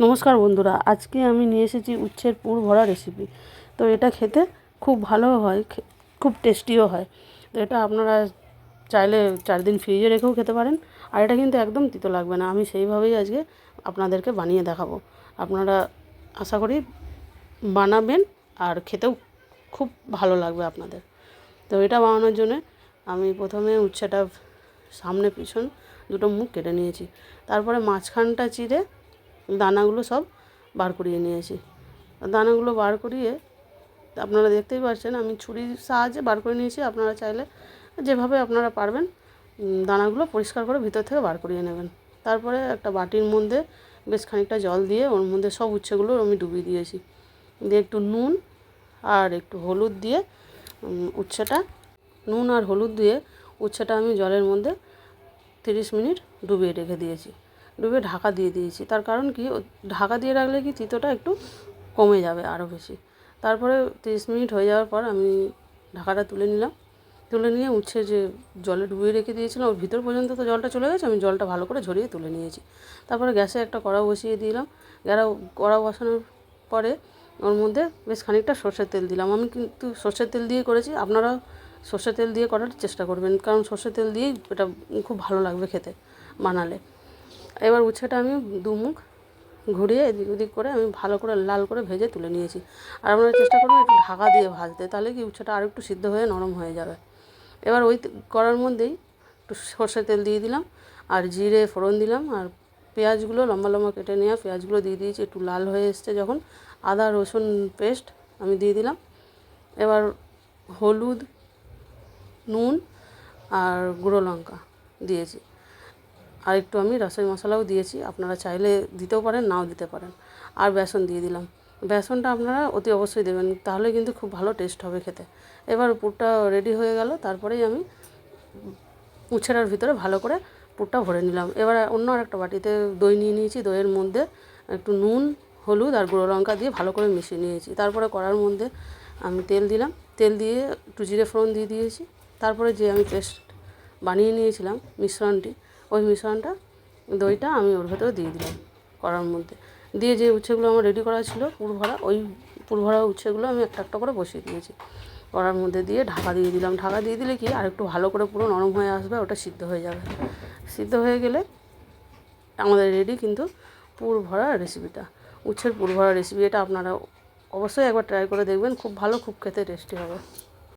নমস্কার বন্ধুরা, আজকে আমি নিয়ে এসেছি উচ্ছের পুর ভরা রেসিপি। তো এটা খেতে খুব ভালো হয়, খুব টেস্টিও হয়। তো এটা আপনারা চাইলে 4 দিন ফ্রিজে রেখেও খেতে পারেন। আর এটা কিন্তু একদম তিতো লাগবে না। আমি সেইভাবেই আজকে আপনাদেরকে বানিয়ে দেখাবো। আপনারা আশা করি বানাবেন আর খেতেও খুব ভালো লাগবে আপনাদের। তো এটা বানানোর জন্য আমি প্রথমে উচ্ছেটা সামনে পিছন দুটো মুখ কেটে নিয়েছি। তারপরে মাঝখানটা চিরে দানাগুলো সব বার করিয়ে নিয়েছি। দানাগুলো বার করিয়ে আপনারা দেখতেই পাচ্ছেন আমি ছুরির সাহায্যে বার করে নিয়েছি। আপনারা চাইলে যেভাবে আপনারা পারবেন দানাগুলো পরিষ্কার করে ভিতর থেকে বার করিয়ে নেবেন। তারপরে একটা বাটির মধ্যে বেশ খানিকটা জল দিয়ে ওর মধ্যে সব উচ্ছেগুলো আমি ডুবিয়ে দিয়েছি। দিয়ে একটু নুন আর একটু হলুদ দিয়ে নুন আর হলুদ দিয়ে উচ্ছেটা আমি জলের মধ্যে 30 মিনিট ডুবিয়ে রেখে দিয়েছি। ডুবিয়ে ঢাকা দিয়ে দিয়েছি। তার কারণ কি, ঢাকা দিয়ে রাখলে কি তিতোটা একটু কমে যাবে আরও বেশি। তারপরে 30 মিনিট হয়ে যাওয়ার পর আমি ঢাকাটা তুলে নিলাম। তুলে নিয়ে উচ্ছে যে জলে ডুবিয়ে রেখে দিয়েছিলাম ওর ভিতর পর্যন্ত তো জলটা চলে গেছে, আমি জলটা ভালো করে ঝরিয়ে তুলে নিয়েছি। তারপরে গ্যাসে একটা কড়া বসিয়ে দিলাম। কড়া বসানোর পরে ওর মধ্যে বেশ খানিকটা সর্ষের তেল দিলাম। আমি কিন্তু সর্ষের তেল দিয়ে করেছি, আপনারা সর্ষের তেল দিয়ে করার চেষ্টা করবেন, কারণ সর্ষের তেল দিয়েই এটা খুব ভালো লাগবে খেতে বানালে। এবার উচ্ছেটা আমি দুমুখ ঘুরিয়ে এদিক ওদিক করে আমি ভালো করে লাল করে ভেজে তুলে নিয়েছি। আর আপনারা চেষ্টা করবেন একটু ঢাকা দিয়ে ভাজতে, তাহলে কি উচ্ছেটা আর একটু সিদ্ধ হয়ে নরম হয়ে যাবে। এবার ওই কড়ার মধ্যেই একটু সর্ষের তেল দিয়ে দিলাম আর জিরে ফোড়ন দিলাম, আর পেঁয়াজগুলো লম্বা লম্বা কেটে নেওয়া পেঁয়াজগুলো দিয়ে দিয়েছি। একটু লাল হয়ে এসছে যখন আদা রসুন পেস্ট আমি দিয়ে দিলাম। এবার হলুদ, নুন আর গুঁড়ো লঙ্কা দিয়েছি। আর একটু আমি রসই মশলাও দিয়েছি, আপনারা চাইলে দিতেও পারেন নাও দিতে পারেন। আর বেসন দিয়ে দিলাম। বেসনটা আপনারা অতি অবশ্যই দেবেন, তাহলে কিন্তু খুব ভালো টেস্ট হবে খেতে। এবার পুরটা রেডি হয়ে গেল। তারপরেই আমি উচ্ছেটার ভিতরে ভালো করে পুরটা ভরে নিলাম। এবার অন্য আর একটা বাটিতে দই নিয়ে নিয়েছি। দইয়ের মধ্যে একটু নুন, হলুদ আর গুঁড়ো লঙ্কা দিয়ে ভালো করে মিশিয়ে নিয়েছি। তারপরে কড়ার মধ্যে আমি তেল দিলাম। তেল দিয়ে একটু জিরে ফোড়ন দিয়ে দিয়েছি। তারপরে যে আমি পেস্ট বানিয়ে নিয়েছিলাম মিশ্রণটি, ওই মিশ্রণটা দইটা আমি ওর ভেতরে দিয়ে দিলাম কড়ার মধ্যে। দিয়ে যে উচ্ছেগুলো আমার রেডি করা ছিল পুর ভরা, ওই পুর ভরা উচ্ছেগুলো আমি একটা একটা করে বসিয়ে দিয়েছি কড়ার মধ্যে। দিয়ে ঢাকা দিয়ে দিলাম। ঢাকা দিয়ে দিলে কি আর একটু ভালো করে পুরো নরম হয়ে আসবে, ওটা সিদ্ধ হয়ে যাবে। সিদ্ধ হয়ে গেলে আমাদের রেডি কিন্তু পুর ভরা রেসিপিটা, উচ্ছের পুর ভরা রেসিপি। এটা আপনারা অবশ্যই একবার ট্রাই করে দেখবেন, খুব ভালো, খুব খেতে টেস্টি হবে।